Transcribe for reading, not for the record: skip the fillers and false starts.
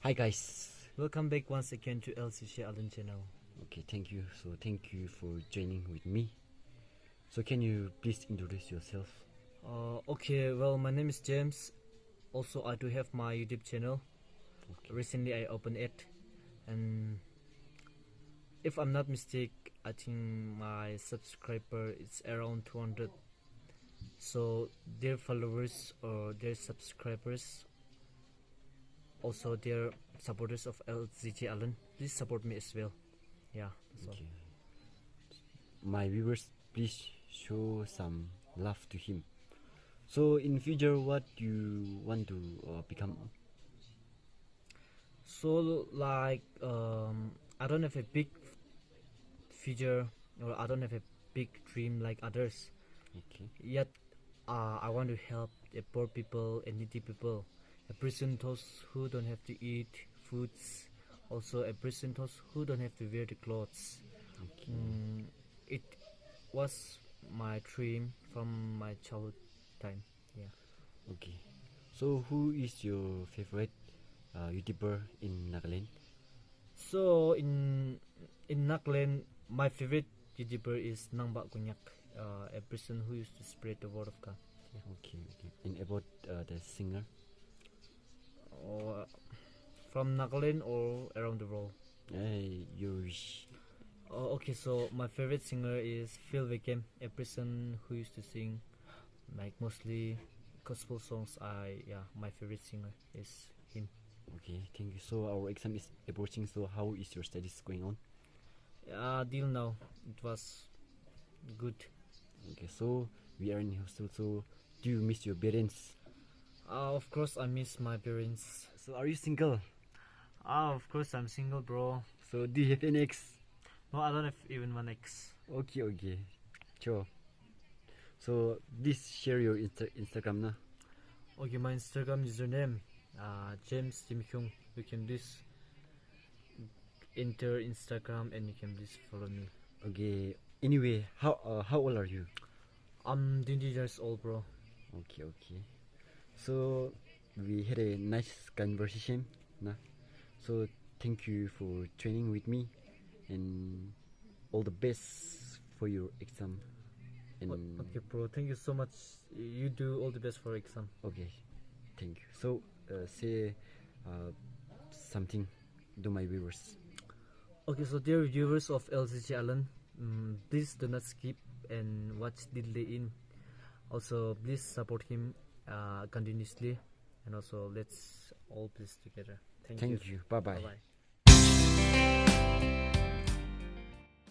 Hi guys. Welcome back once again to Lzj Alun channel. Okay, thank you. So thank you for joining with me. So can you please introduce yourself? Okay, well, my name is James. Also, I do have my YouTube channel. Okay. Recently, I opened it, and if I'm not mistaken, I think my subscriber is around 200. So their followers or their subscribers, also their supporters of Lzj Alun, please support me as well. Yeah, that's all. Okay. My viewers, please show some love to him. So in future, what you want to become? So like I don't have a big future, or I don't have a big dream like others. Okay. Yet I want to help the poor people and needy people, a person those who don't have to eat foods, also a person those who don't have to wear the clothes. Okay. It was my dream from my childhood time. Yeah. Okay. So who is your favorite YouTuber in Nagaland? So in Naklen, my favorite YouTuber is Nangba Kunyak, a person who used to spread the word of God. Yeah. Okay. Okay. And about the singer? Or from Nagaland or around the world. You. Oh, okay, so my favorite singer is Phil Wickham, a person who used to sing like mostly gospel songs. My favorite singer is him. Okay. Thank you. So our exam is approaching. So how is your studies going on? Till now, it was good. Okay, so we are in hostel. So do you miss your parents? Of course, I miss my parents. So are you single? Of course, I'm single, bro. So do you have an ex? No, I don't have even one ex. Okay, okay, sure. So please share your Instagram na. Okay, my Instagram username, James Yimkhiung. You can just enter Instagram and you can just follow me. Okay. Anyway, how old are you? I'm 20 years old, bro. Okay, okay. So we had a nice conversation, na. So thank you for training with me, and all the best for your exam. And Okay, bro. Thank you so much. You do all the best for exam. okay, thank you. So say something to my viewers. Okay, so dear viewers of Lzj Alun, please do not skip and watch Diddley in. Also, please support him continuously, and also let's all please together. Thank you. Thank you. Bye bye. Bye bye.